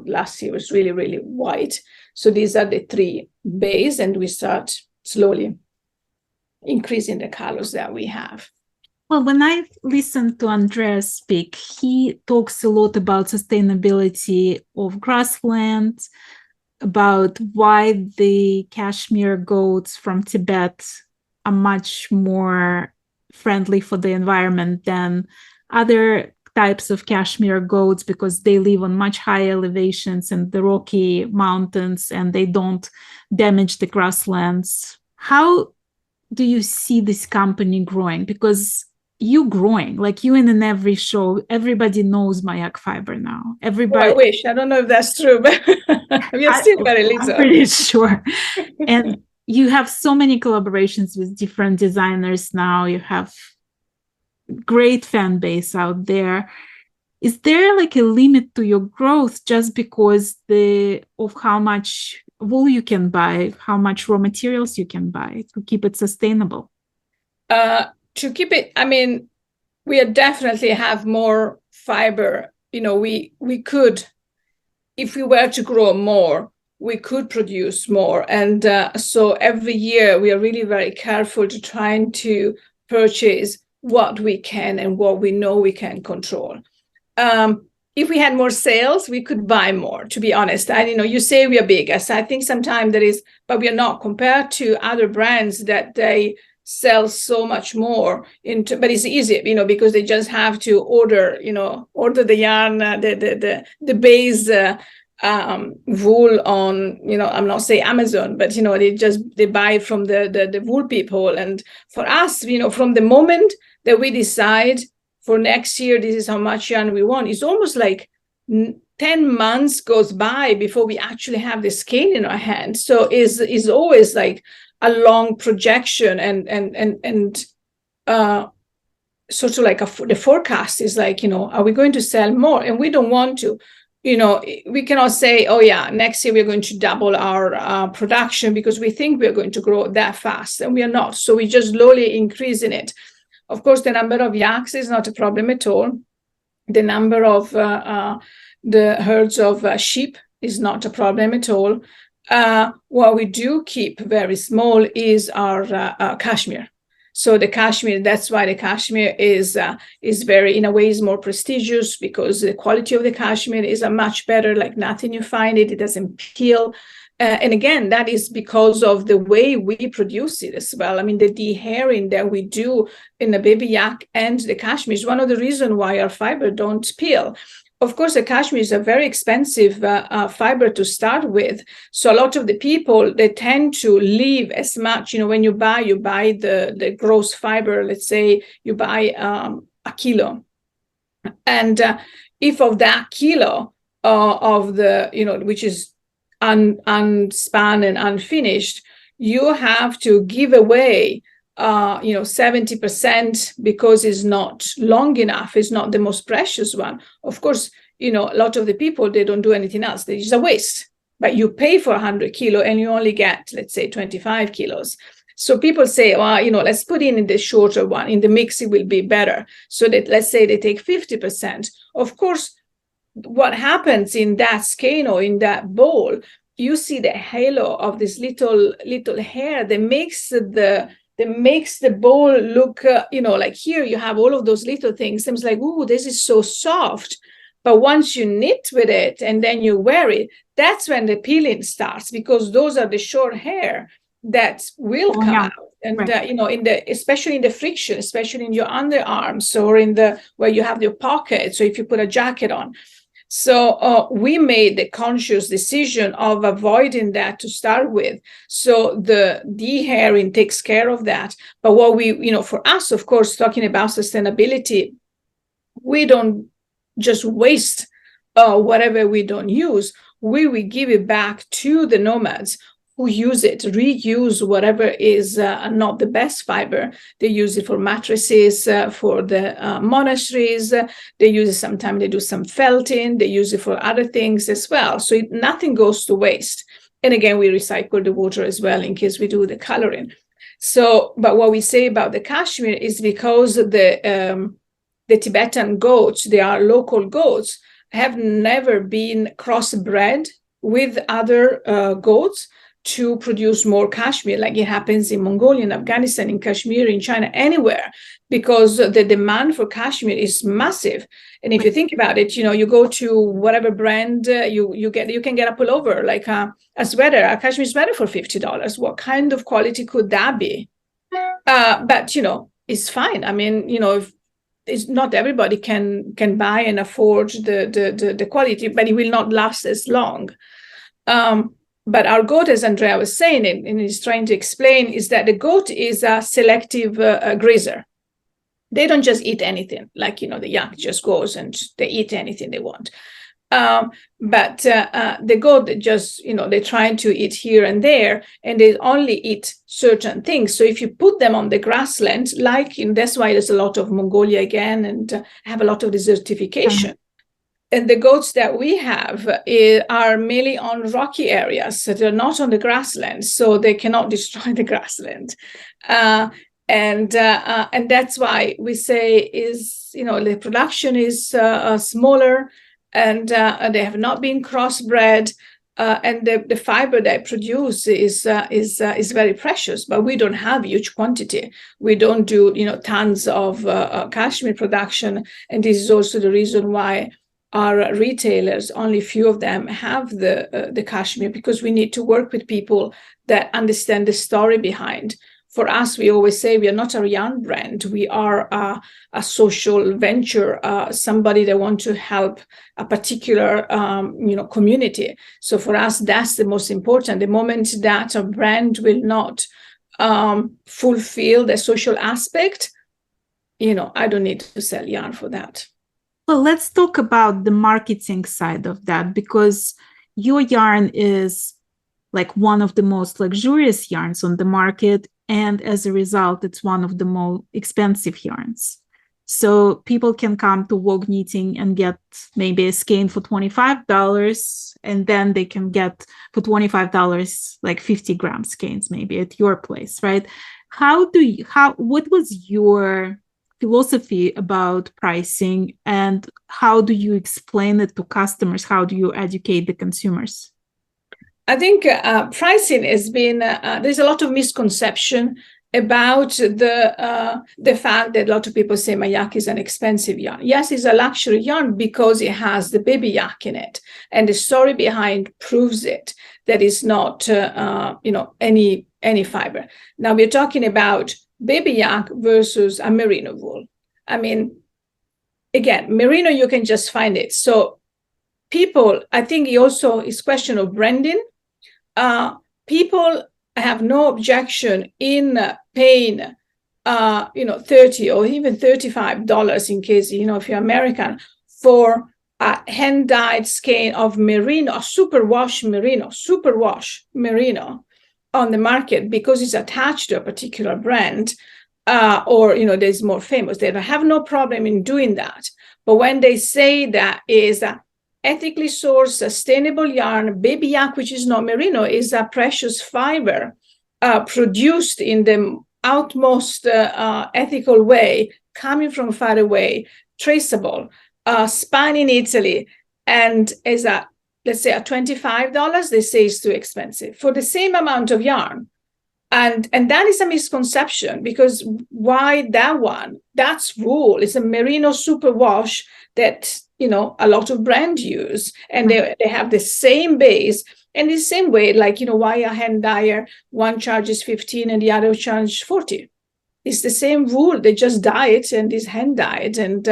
last year was really, really white. So these are the 3 bays, and we start slowly increasing the colors that we have. Well, when I listened to Andrea speak, he talks a lot about sustainability of grasslands, about why the cashmere goats from Tibet are much more friendly for the environment than other types of cashmere goats, because they live on much higher elevations in the Rocky Mountains and they don't damage the grasslands. How do you see this company growing? Because you growing, like you in every show, everybody knows Myak fiber now. Everybody. I wish. I don't know if that's true, but we are still very little. I'm pretty sure. And you have so many collaborations with different designers now. You have great fan base out there. Is there like a limit to your growth just because of how much wool you can buy, how much raw materials you can buy to keep it sustainable? To keep it, I mean, we definitely have more fiber. We could, if we were to grow more, we could produce more. And so every year we are really very careful to trying to purchase what we can and what we know we can control. If we had more sales, we could buy more, to be honest. You say we are big. I think sometimes there is, but we are not, compared to other brands that they sell so much more but it's easy, because they just have to order the yarn, the base wool on, I'm not saying Amazon, but they buy it from the wool people. And for us, from the moment that we decide for next year, this is how much yarn we want, it's almost like 10 months goes by before we actually have the skein in our hand. So is always like a long projection, and sort of like the forecast is like, are we going to sell more? And we don't want to. We cannot say, oh yeah, next year we're going to double our production because we think we're going to grow that fast, and we are not. So we just slowly increasing it. Of course, the number of yaks is not a problem at all. The number of the herds of sheep is not a problem at all. What we do keep very small is our cashmere. So the cashmere, that's why the cashmere is very, in a way, is more prestigious, because the quality of the cashmere is a much better, like nothing you find it doesn't peel. And again, that is because of the way we produce it as well. I mean, the dehairing that we do in the baby yak and the cashmere is one of the reasons why our fiber don't peel. Of course, the cashmere is a very expensive fiber to start with. So a lot of the people, they tend to leave as much, when you buy the gross fiber, let's say you buy a kilo. And if of that kilo of the, which is unspun and unfinished, you have to give away 70% because it's not long enough, it's not the most precious one. Of course, a lot of the people, they don't do anything else. It's a waste. But you pay for 100 kilo and you only get, let's say, 25 kilos. So people say, well, let's put in the shorter one. In the mix, it will be better. So that, let's say they take 50%. Of course, what happens in that skein or in that bowl, you see the halo of this little hair that makes the bowl look, like here you have all of those little things. It's like, ooh, this is so soft. But once you knit with it and then you wear it, that's when the peeling starts, because those are the short hair that will come out. And, right. Especially in the friction, especially in your underarms or where you have your pocket. So if you put a jacket on. So we made the conscious decision of avoiding that to start with. So the dehairing takes care of that. But what we, for us, of course, talking about sustainability, we don't just waste whatever we don't use. We will give it back to the nomads who use it, reuse whatever is not the best fiber. They use it for mattresses, for the monasteries. They use it sometimes, they do some felting. They use it for other things as well. So nothing goes to waste. And again, we recycle the water as well in case we do the coloring. So, but what we say about the cashmere is because the Tibetan goats, they are local goats, have never been crossbred with other goats to produce more cashmere, like it happens in Mongolia, in Afghanistan, in Kashmir, in China, anywhere, because the demand for cashmere is massive. And if you think about it, you go to whatever brand you can get a pullover, like a sweater, a cashmere sweater for $50. What kind of quality could that be? But it's fine. I mean, if it's not everybody can buy and afford the quality, but it will not last as long. But our goat, as Andrea was saying, and he's trying to explain, is that the goat is a selective grazer. They don't just eat anything, like, the yak just goes and they eat anything they want. But the goat just, they're trying to eat here and there, and they only eat certain things. So if you put them on the grassland, that's why there's a lot of Mongolia again, and have a lot of desertification. Mm-hmm. And the goats that we have are mainly on rocky areas. So they're not on the grassland, so they cannot destroy the grassland. And that's why we say the production is smaller, and they have not been crossbred. And the fiber they produce is very precious, but we don't have huge quantity. We don't do tons of cashmere production, and this is also the reason why our retailers, only few of them have the cashmere, because we need to work with people that understand the story behind. for us, we always say we are not a yarn brand. We are a social venture, somebody that want to help a particular, community. So for us, that's the most important. The moment that a brand will not fulfill the social aspect, I don't need to sell yarn for that. Well, let's talk about the marketing side of that, because your yarn is like one of the most luxurious yarns on the market. And as a result, it's one of the more expensive yarns. So people can come to Vogue Knitting and get maybe a skein for $25, and then they can get for $25 like 50-gram skeins maybe at your place, right? What was your philosophy about pricing, and how do you explain it to customers? How do you educate the consumers? I think pricing has been, there's a lot of misconception about the fact that a lot of people say Myak is an expensive yarn. Yes, it's a luxury yarn because it has the baby yak in it. And the story behind proves it, that it's not, any fiber. Now we're talking about baby yak versus a merino wool. I mean, again, merino, you can just find it. So people, I think it also is question of branding. People have no objection in paying, $30 or even $35 in case, if you're American, for a hand-dyed skein of merino, a superwash merino on the market because it's attached to a particular brand, or, there's more famous. They have no problem in doing that. But when they say that is ethically sourced, sustainable yarn, baby yak, which is not merino, is a precious fiber produced in the utmost ethical way, coming from far away, traceable, spun in Italy, and is let's say at $25, they say it's too expensive for the same amount of yarn. And that is a misconception, because why that one? That's wool. It's a merino superwash that, a lot of brands use, and they have the same base. And the same way, like, why a hand dyer, one charges 15 and the other charges 40. It's the same wool. They just dye it and is hand dyed. And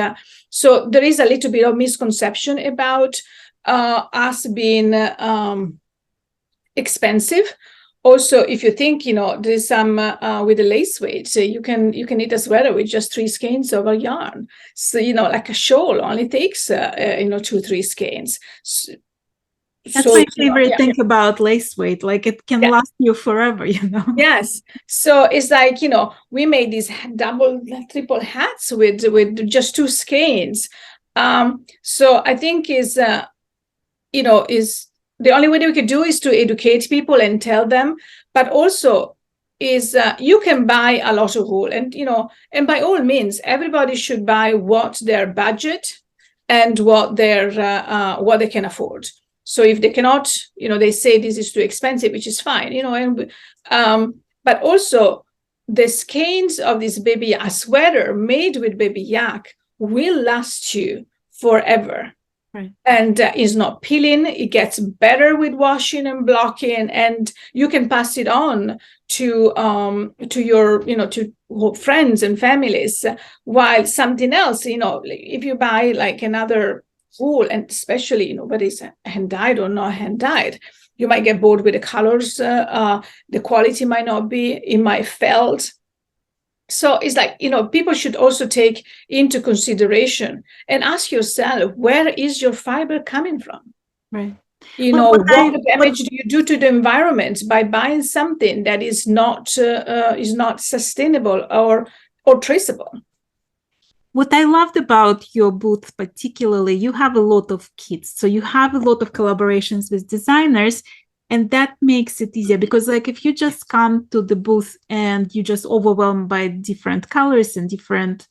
so there is a little bit of misconception about us being expensive. Also, if you think, there's some with the lace weight, so you can knit a sweater with just 3 skeins of a yarn. So, like a shawl only takes, 2-3 skeins. That's my favorite thing about lace weight. Like, it can last you forever, Yes. So it's like, we made these double, triple hats with just 2 skeins. So I think is the only way that we could do is to educate people and tell them, but also is you can buy a lot of wool, and and by all means, everybody should buy what their budget and what what they can afford. So if they cannot, they say this is too expensive, which is fine, but also the skeins of this baby yak sweater made with baby yak will last you forever. Right. And is not peeling. It gets better with washing and blocking, and you can pass it on to your to friends and families. While something else, if you buy like another wool, and especially whether it's hand dyed or not hand dyed, you might get bored with the colors. The quality might not be. It might felt. So it's like, people should also take into consideration and ask yourself, where is your fiber coming from? Right. What damage do you do to the environment by buying something that is not sustainable or traceable? What I loved about your booth particularly, you have a lot of kits. So you have a lot of collaborations with designers. And that makes it easier, because like if you just come to the booth and you just overwhelmed by different colors and different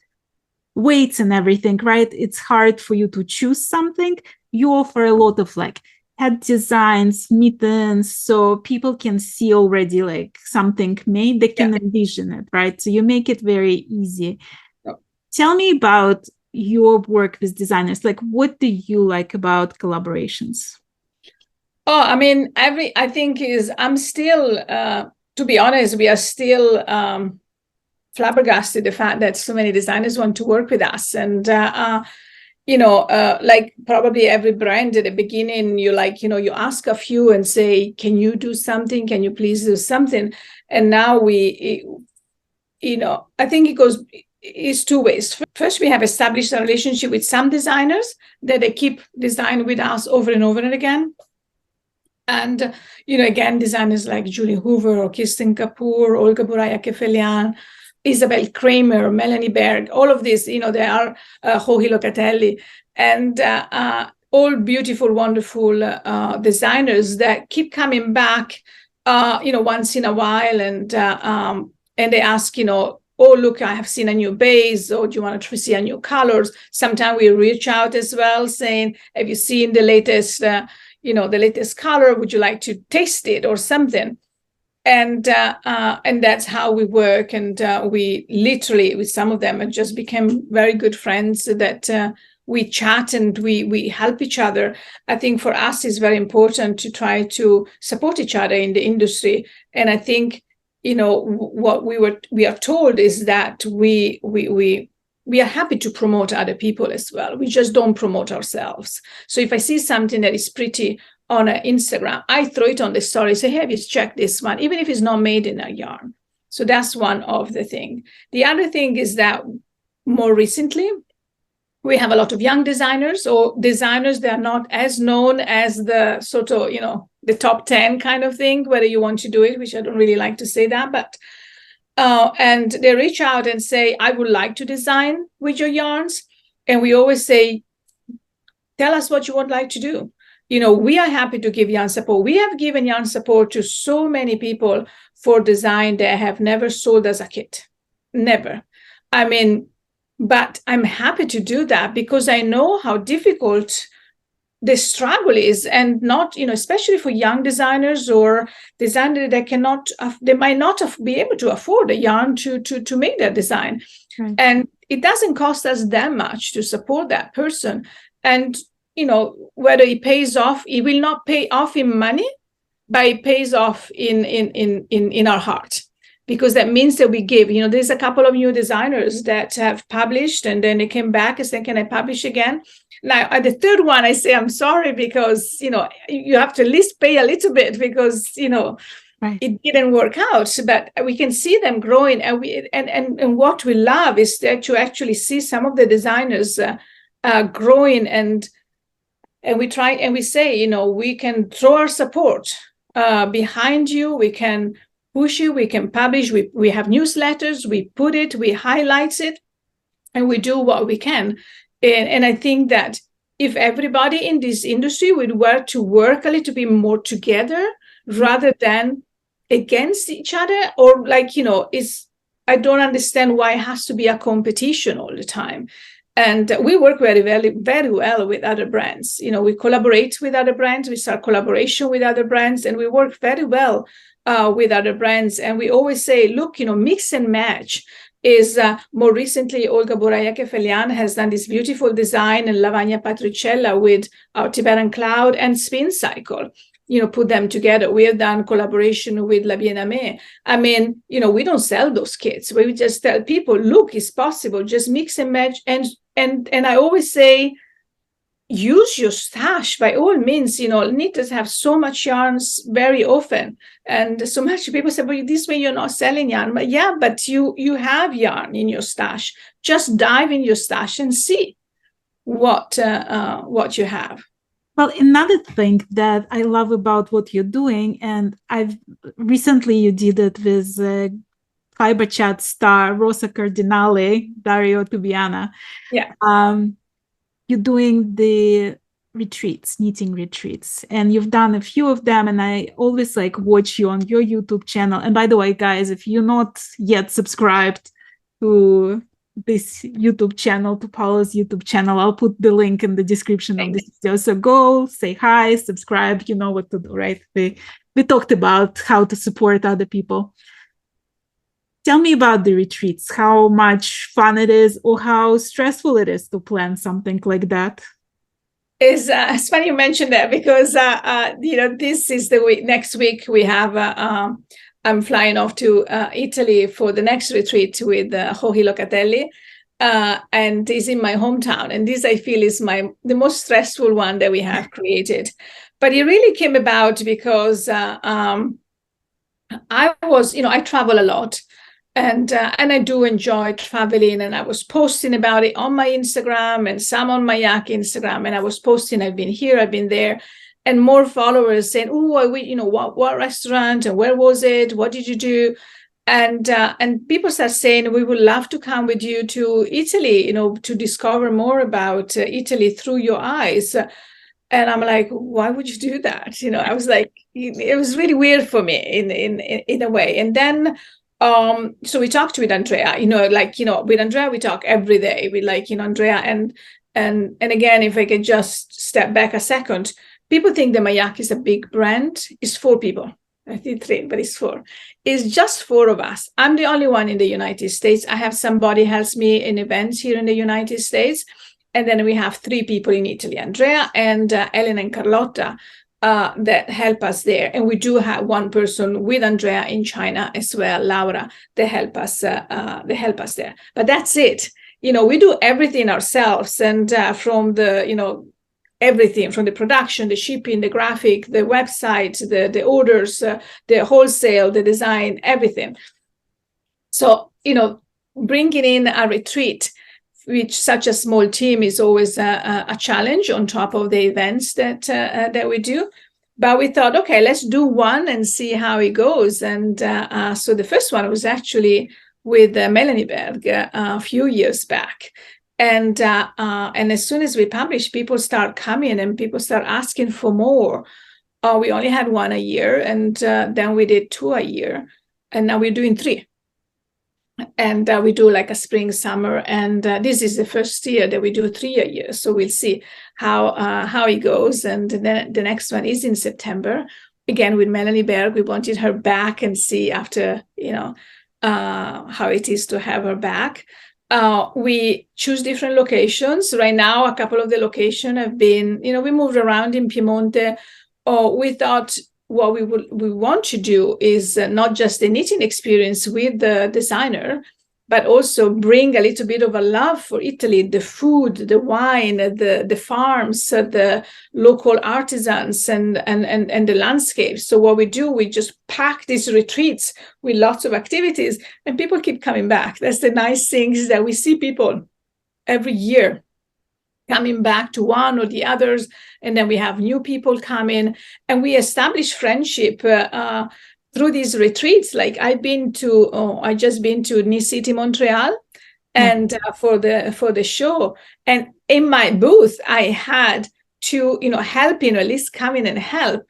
weights and everything, right? It's hard for you to choose something. You offer a lot of like head designs, mittens, so people can see already like something made, they can envision it, right? So you make it very easy. Tell me about your work with designers. Like, what do you like about collaborations? Oh, I mean, I think I'm still to be honest, we are still flabbergasted the fact that so many designers want to work with us. And like probably every brand at the beginning, you ask a few and say, can you do something? Can you please do something? And now I think it's two ways. First, we have established a relationship with some designers that they keep design with us over and over and again. And, again, designers like Julie Hoover or Kirsten Kapoor, Olga Buraya-Kefelian, Isabel Kramer, Melanie Berg, all of this, they are Joji Locatelli, and all beautiful, wonderful designers that keep coming back, once in a while, and they ask, oh, look, I have seen a new base, or do you want to see a new colors? Sometimes we reach out as well, saying, have you seen the latest, the latest color? Would you like to taste it or something? And that's how we work. And we literally, with some of them, just became very good friends that we chat and we help each other. I think for us, it's very important to try to support each other in the industry. And I think, what we are told is that we are happy to promote other people as well. We just don't promote ourselves. So if I see something that is pretty on Instagram, I throw it on the story, say, hey, have you checked this one, even if it's not made in a yarn. So that's one of the things. The other thing is that more recently, we have a lot of young designers or designers that are not as known as the sort of, the top 10 kind of thing, whether you want to do it, which I don't really like to say that, but and they reach out and say, I would like to design with your yarns. And we always say, tell us what you would like to do. We are happy to give yarn support. We have given yarn support to so many people for design that have never sold us a kit. Never. But I'm happy to do that because I know how difficult the struggle is, and not, especially for young designers or designers that they might not be able to afford a yarn to make their design. Right. And it doesn't cost us that much to support that person. And whether it pays off, it will not pay off in money, but it pays off in our heart, because that means that we give. There's a couple of new designers that have published, and then they came back and said, can I publish again? Now, at the third one, I say, I'm sorry, because, you have to at least pay a little bit because, right. It didn't work out, but we can see them growing. And what we love is to actually see some of the designers growing, and we try and we say, we can throw our support behind you. We can push you. We can publish. We have newsletters. We put it. We highlight it, and we do what we can. And I think that if everybody in this industry would work a little bit more together rather than against each other, or I don't understand why it has to be a competition all the time. And we work very, very, very well with other brands. We collaborate with other brands. We start collaboration with other brands, and we work very well with other brands. And we always say, look, mix and match. Is more recently, Olga Buraya-Kefelian has done this beautiful design, and Lavagna Patricella with our Tibetan Cloud and Spin Cycle, put them together. We have done collaboration with La Bien-Aimée. We don't sell those kits. We just tell people, look, it's possible. Just mix and match. And I always say, use your stash by all means. Knitters have so much yarns very often, and so much people say, well, this way you're not selling yarn. But yeah, but you have yarn in your stash. Just dive in your stash and see what you have. Well, another thing that I love about what you're doing, and recently you did it with Fiberchats star Rosa Cardinale, Dario Tubiana. Yeah. You're doing the knitting retreats, and you've done a few of them, and I always watch you on your YouTube channel. And by the way, guys, if you're not yet subscribed to this YouTube channel, to Paola's YouTube channel, I'll put the link in the description of this video. So go say hi, subscribe, you know what to do, right? We talked about how to support other people. Tell me about the retreats, how much fun it is, or how stressful it is to plan something like that. It's funny you mentioned that, because this is the week. Next week we have I'm flying off to Italy for the next retreat with Jorge Locatelli. And is in my hometown. And this, I feel, is the most stressful one that we have created. But it really came about because I travel a lot. And I do enjoy traveling, and I was posting about it on my Instagram and some on my Myak Instagram. And I was posting, I've been here, I've been there, and more followers saying, "Oh, what restaurant and where was it? What did you do?" And people start saying, "We would love to come with you to Italy, to discover more about Italy through your eyes." And I'm like, "Why would you do that?" I was like, it was really weird for me in a way. And then so we talked with Andrea, with Andrea, we talk every day with Andrea. And again, if I can just step back a second, people think that Myak is a big brand. It's 4 people. I think 3, but it's 4. It's just 4 of us. I'm the only one in the United States. I have somebody helps me in events here in the United States. And then we have 3 people in Italy, Andrea and Elena and Carlotta, that help us there. And we do have 1 person with Andrea in China as well, Laura, that help us there. But that's it. We do everything ourselves. And from the, everything from the production, the shipping, the graphic, the website, the orders, the wholesale, the design, everything. So, bringing in a retreat, which such a small team is always a challenge on top of the events that we do. But we thought, okay, let's do one and see how it goes. And so the first one was actually with Melanie Berg a few years back. And as soon as we publish, people start coming and people start asking for more. We only had 1 a year, and then we did 2 a year, and now we're doing 3. And we do like a spring, summer, and this is the first year that we do 3 a year. So we'll see how it goes. And then the next one is in September, again with Melanie Berg. We wanted her back and see after how it is to have her back. We choose different locations. Right now, a couple of the locations have been, we moved around in Piemonte. We thought what we want to do is not just the knitting experience with the designer, but also bring a little bit of a love for Italy, the food, the wine, the farms, the local artisans, and the landscapes. So what we do, we just pack these retreats with lots of activities, and people keep coming back. That's the nice thing, is that we see people every year coming back to one or the others, and then we have new people coming, and we establish friendship through these retreats. Like I just been to Nice City, Montreal, and for the show, and in my booth I had to help, at least come in and help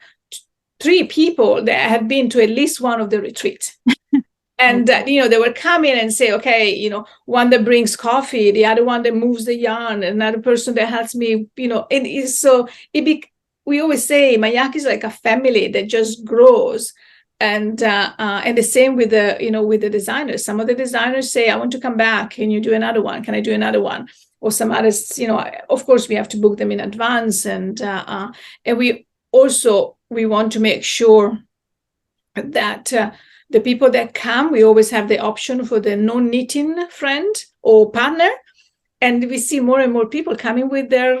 3 people that had been to at least one of the retreats. And they were coming and say, okay, one that brings coffee, the other one that moves the yarn, another person that helps me, and so we always say Myak is like a family that just grows. And the same with the designers. Some of the designers say, I want to come back. Can you do another one? Can I do another one? Or some others, of course we have to book them in advance. And we want to make sure that the people that come, we always have the option for the non-knitting friend or partner. And we see more and more people coming with their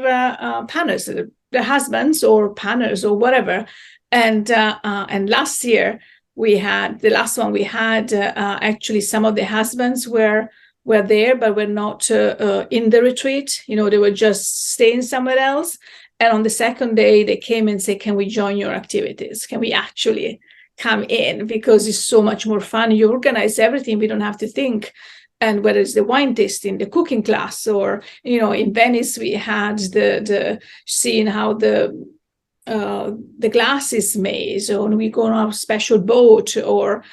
partners, their husbands or partners or whatever. And last year, the last one we had, actually some of the husbands were there, but were not in the retreat. They were just staying somewhere else. And on the second day, they came and said, can we join your activities? Can we actually come in? Because it's so much more fun. You organize everything. We don't have to think. And whether it's the wine tasting, the cooking class, or, in Venice, we had the seeing how the glass is made, or we go on a special boat, or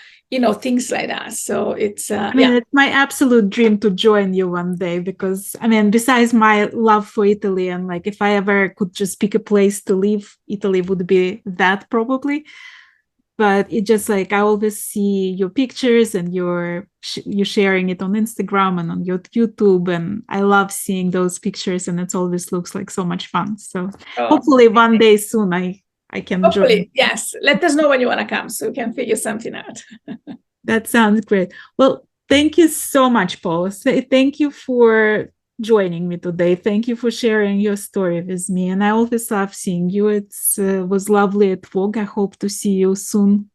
things like that. So it's it's my absolute dream to join you one day, because besides my love for Italy, and like if I ever could just pick a place to live, Italy would be that probably. But it just like I always see your pictures and you sharing it on Instagram and on your YouTube, and I love seeing those pictures, and it always looks like so much fun. So hopefully one day soon I I can join. Hopefully, yes. Let us know when you want to come so we can figure something out. That sounds great. Well, thank you so much, Paul. Thank you for joining me today. Thank you for sharing your story with me. And I always love seeing you. It was lovely at Vogue. I hope to see you soon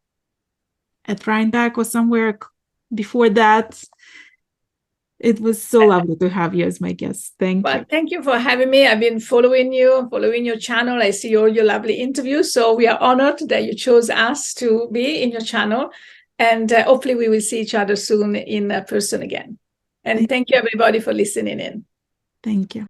at Rhinebeck or somewhere before that. It was so lovely to have you as my guest. Thank you. Thank you for having me. I've been following your channel. I see all your lovely interviews. So we are honored that you chose us to be in your channel. And hopefully we will see each other soon in person again. And thank you, everybody, for listening in. Thank you.